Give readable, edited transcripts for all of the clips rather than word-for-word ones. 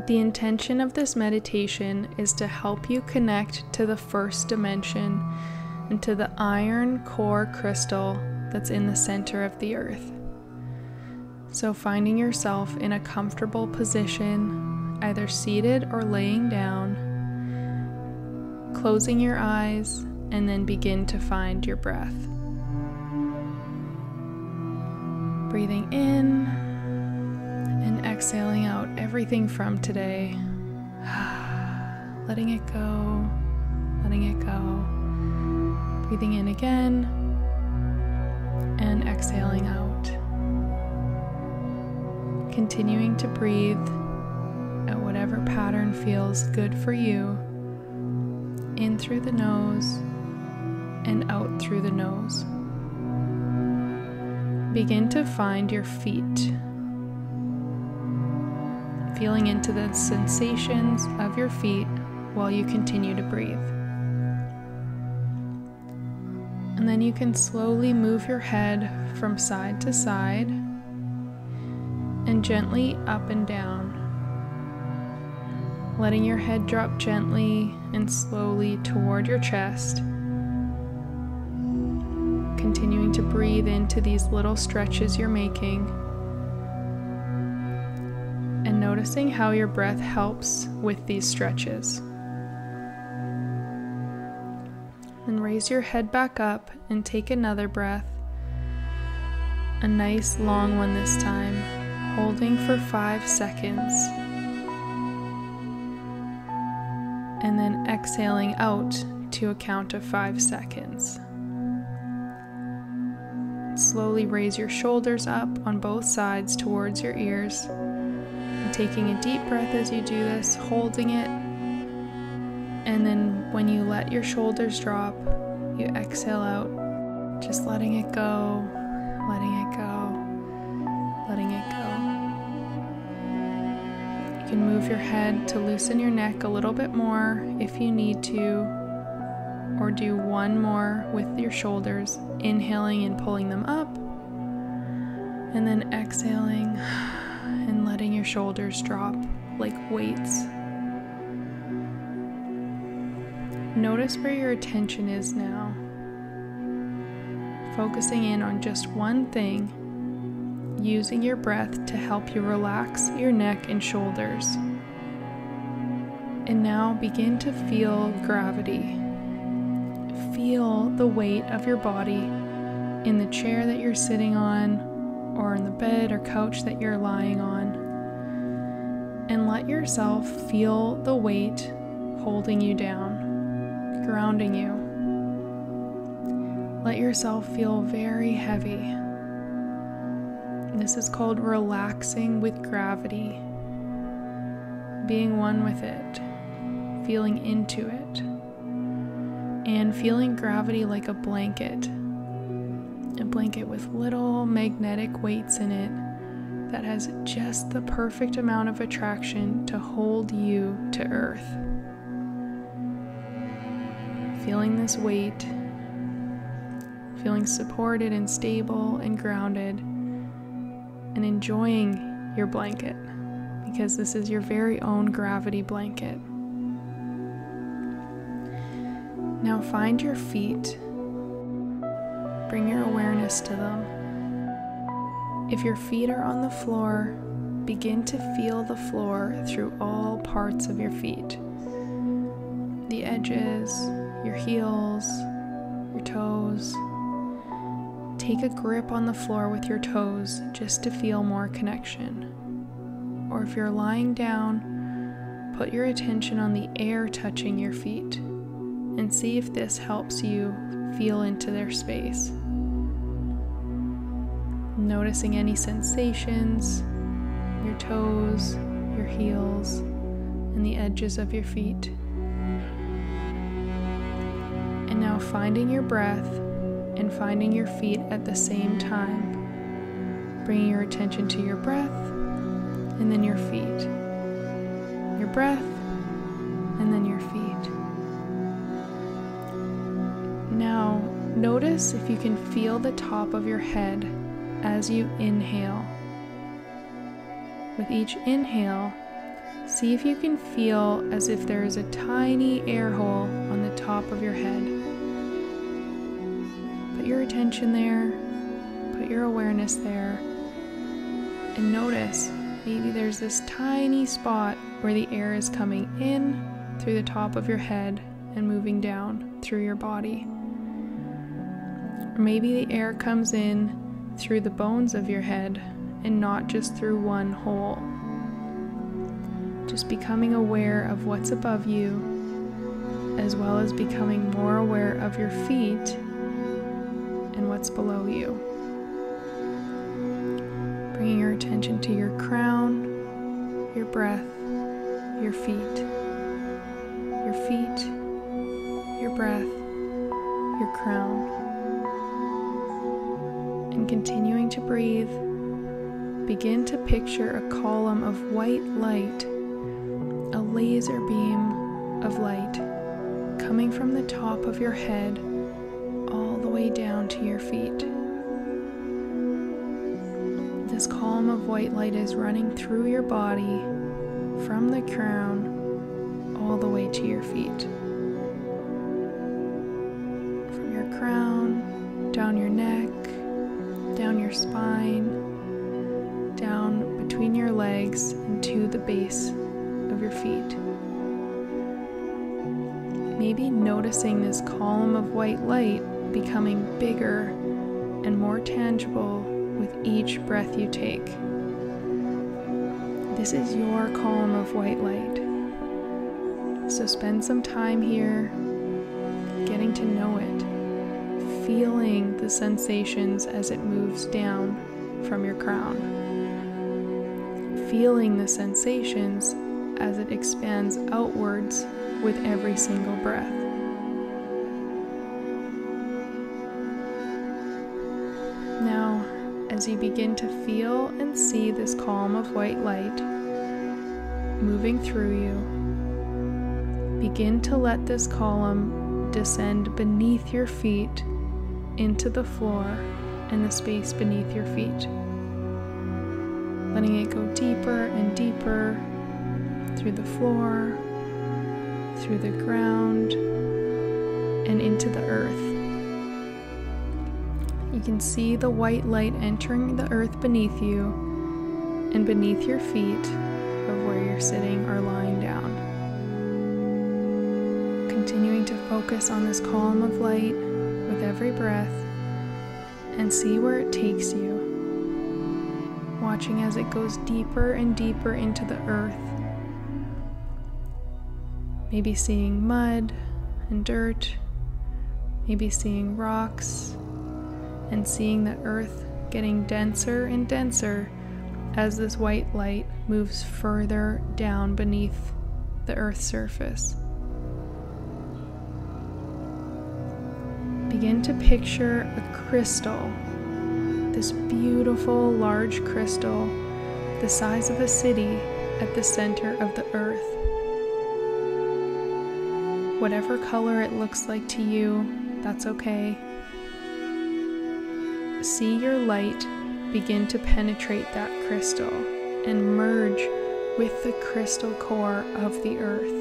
The intention of this meditation is to help you connect to the first dimension and to the iron core crystal that's in the center of the earth. So finding yourself in a comfortable position, either seated or laying down, closing your eyes, and then begin to find your breath. Breathing in and exhaling out everything from today. Letting it go, letting it go. Breathing in again and exhaling out. Continuing to breathe at whatever pattern feels good for you, in through the nose and out through the nose. Begin to find your feet, feeling into the sensations of your feet while you continue to breathe. And then you can slowly move your head from side to side and gently up and down, letting your head drop gently and slowly toward your chest, continuing to breathe into these little stretches you're making, and noticing how your breath helps with these stretches. And raise your head back up and take another breath, a nice long one this time, holding for 5 seconds, and then exhaling out to a count of 5 seconds. Slowly raise your shoulders up on both sides towards your ears, and taking a deep breath as you do this, holding it, and then when you let your shoulders drop, you exhale out, just letting it go, letting it go, letting it go. You can move your head to loosen your neck a little bit more if you need to, or do one more with your shoulders, inhaling and pulling them up, and then exhaling and letting your shoulders drop like weights. Notice where your attention is now, focusing in on just one thing, using your breath to help you relax your neck and shoulders. And now begin to feel gravity. Feel the weight of your body in the chair that you're sitting on, or in the bed or couch that you're lying on. And let yourself feel the weight holding you down, grounding you. Let yourself feel very heavy. This is called relaxing with gravity, being one with it, feeling into it, and feeling gravity like a blanket with little magnetic weights in it that has just the perfect amount of attraction to hold you to earth. Feeling this weight, feeling supported and stable and grounded, and enjoying your blanket, because this is your very own gravity blanket. Now find your feet. Bring your awareness to them. If your feet are on the floor, begin to feel the floor through all parts of your feet. The edges, your heels, your toes. Take a grip on the floor with your toes just to feel more connection. Or if you're lying down, put your attention on the air touching your feet and see if this helps you feel into their space. Noticing any sensations, your toes, your heels, and the edges of your feet. And now finding your breath and finding your feet at the same time, bringing your attention to your breath and then your feet, your breath and then your feet. Now notice if you can feel the top of your head as you inhale. With each inhale, See if you can feel as if there is a tiny air hole on the top of your head. Put your attention there, put your awareness there, and notice maybe there's this tiny spot where the air is coming in through the top of your head and moving down through your body. Or maybe the air comes in through the bones of your head and not just through one hole. Just becoming aware of what's above you, as well as becoming more aware of your feet and what's below you. Bringing your attention to your crown, your breath, your feet, your breath, your crown. And continuing to breathe, begin to picture a column of white light, a laser beam of light coming from the top of your head all the way down to your feet. This column of white light is running through your body from the crown all the way to your feet. From your crown, down your neck, down your spine, down between your legs and to the base of your feet. Maybe noticing this column of white light becoming bigger and more tangible with each breath you take. This is your column of white light. So spend some time here getting to know it, feeling the sensations as it moves down from your crown, feeling the sensations as it expands outwards with every single breath. Now, as you begin to feel and see this column of white light moving through you, begin to let this column descend beneath your feet into the floor and the space beneath your feet, letting it go deeper and deeper through the floor, through the ground, and into the earth. You can see the white light entering the earth beneath you and beneath your feet of where you're sitting or lying down. Continuing to focus on this column of light with every breath and see where it takes you, watching as it goes deeper and deeper into the earth. Maybe seeing mud and dirt, maybe seeing rocks, and seeing the earth getting denser and denser as this white light moves further down beneath the earth's surface. Begin to picture a crystal, this beautiful large crystal the size of a city at the center of the earth. Whatever color it looks like to you, that's okay. See your light begin to penetrate that crystal and merge with the crystal core of the earth.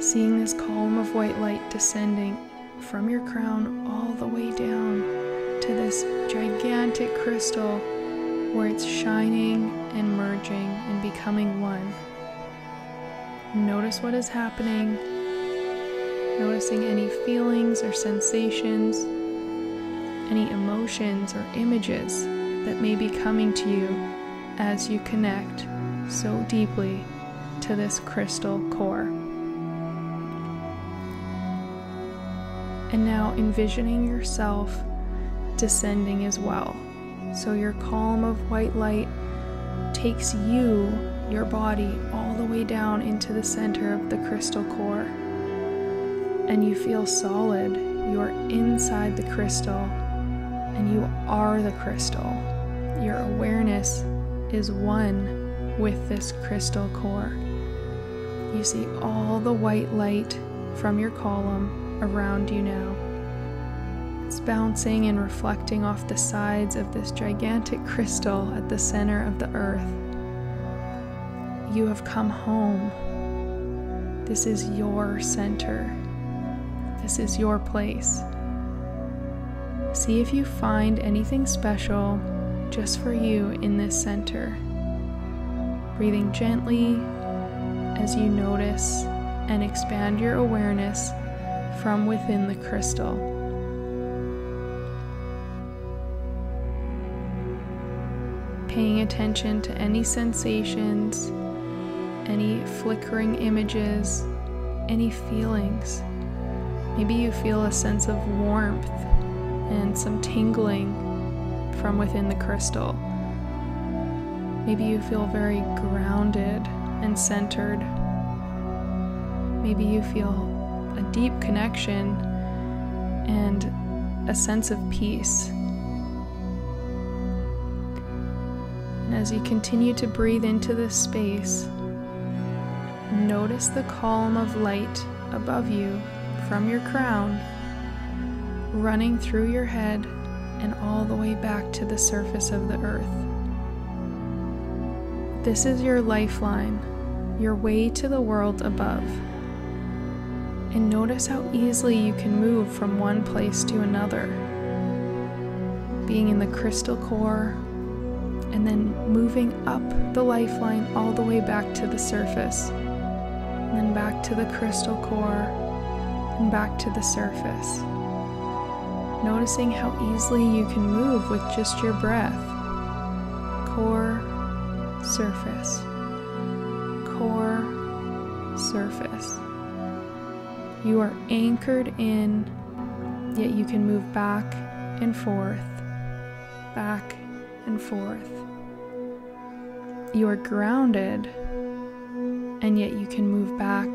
Seeing this column of white light descending from your crown all the way down to this gigantic crystal where it's shining and merging and becoming one. Notice what is happening, noticing any feelings or sensations, any emotions or images that may be coming to you as you connect so deeply to this crystal core. And now envisioning yourself descending as well. So your column of white light takes you, your body, all the way down into the center of the crystal core. And you feel solid. You are inside the crystal, and you are the crystal. Your awareness is one with this crystal core. You see all the white light from your column around you now. It's bouncing and reflecting off the sides of this gigantic crystal at the center of the earth. you have come home. This is your center. This is your place. See if you find anything special just for you in this center. Breathing gently as you notice and expand your awareness from within the crystal. Paying attention to any sensations, any flickering images, any feelings. Maybe you feel a sense of warmth and some tingling from within the crystal. Maybe you feel very grounded and centered. Maybe you feel a deep connection and a sense of peace. And as you continue to breathe into this space, notice the column of light above you from your crown, running through your head and all the way back to the surface of the earth. This is your lifeline, your way to the world above. And notice how easily you can move from one place to another, being in the crystal core and then moving up the lifeline all the way back to the surface, and then back to the crystal core and back to the surface. Noticing how easily you can move with just your breath. Core, surface, core, surface. You are anchored in, yet you can move back and forth, back and forth. You are grounded, and yet you can move back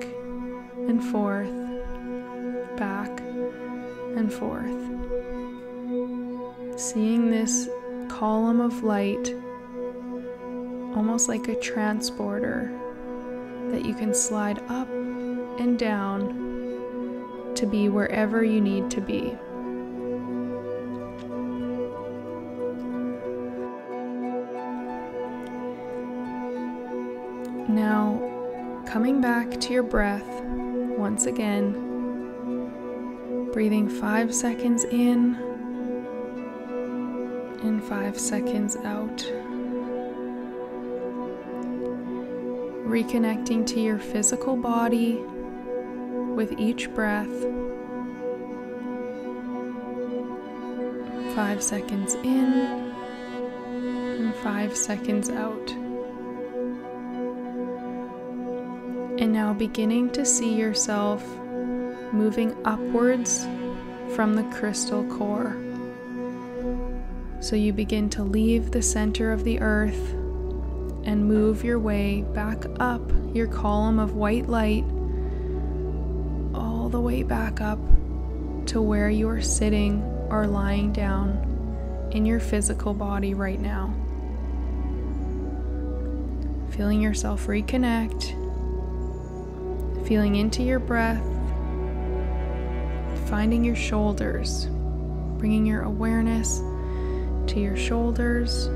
and forth, back and forth. Seeing this column of light almost like a transporter that you can slide up and down to be wherever you need to be. Now, coming back to your breath once again, breathing 5 seconds in and 5 seconds out. Reconnecting to your physical body with each breath. 5 seconds in and 5 seconds out. And now beginning to see yourself moving upwards from the crystal core. So you begin to leave the center of the earth and move your way back up your column of white light, all the way back up to where you are sitting or lying down in your physical body right now. Feeling yourself reconnect, feeling into your breath, finding your shoulders, bringing your awareness to your shoulders,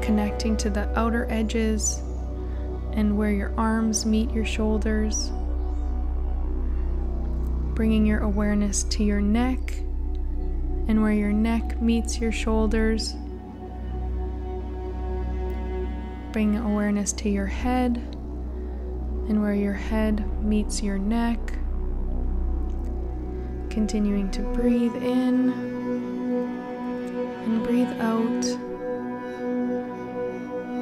connecting to the outer edges and where your arms meet your shoulders, bringing your awareness to your neck and where your neck meets your shoulders, bringing awareness to your head and where your head meets your neck, continuing to breathe in and breathe out,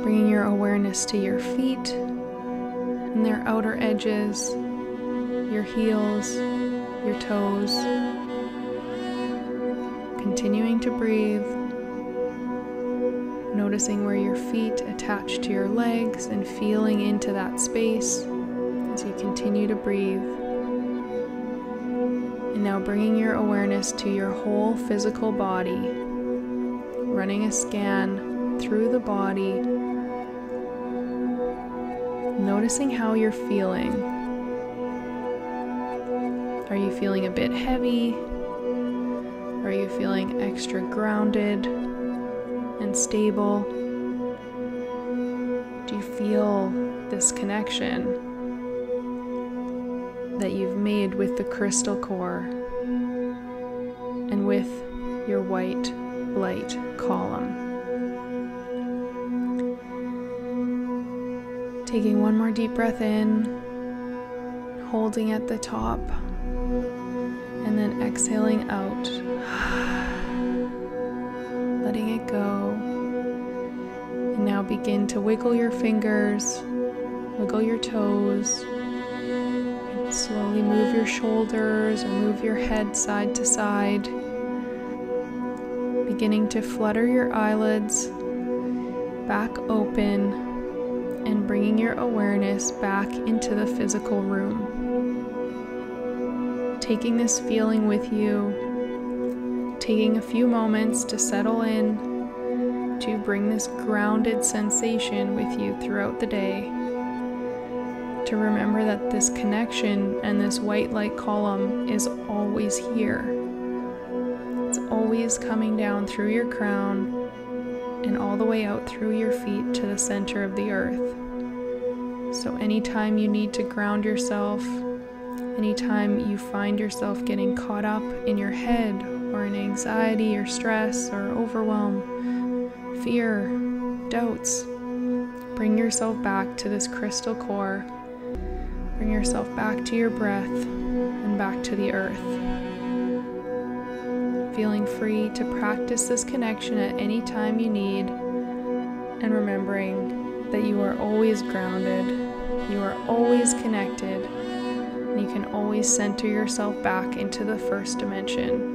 bringing your awareness to your feet and their outer edges, your heels, your toes, continuing to breathe, noticing where your feet attach to your legs and feeling into that space as you continue to breathe. And now bringing your awareness to your whole physical body, running a scan through the body, noticing how you're feeling. Are you feeling a bit heavy? Are you feeling extra grounded and stable? Do you feel this connection that you've made with the crystal core and with your white light column? Taking one more deep breath in, holding at the top, and then exhaling out, letting it go. And now begin to wiggle your fingers, wiggle your toes, and slowly move your shoulders or move your head side to side, beginning to flutter your eyelids back open and bringing your awareness back into the physical room. Taking this feeling with you, taking a few moments to settle in, to bring this grounded sensation with you throughout the day, to remember that this connection and this white light column is always here. It's always coming down through your crown and all the way out through your feet to the center of the earth. So anytime you need to ground yourself, anytime you find yourself getting caught up in your head or in anxiety or stress or overwhelm, fear, doubts, bring yourself back to this crystal core. Bring yourself back to your breath and back to the earth. Feeling free to practice this connection at any time you need, and remembering that you are always grounded, you are always connected, and you can always center yourself back into the first dimension.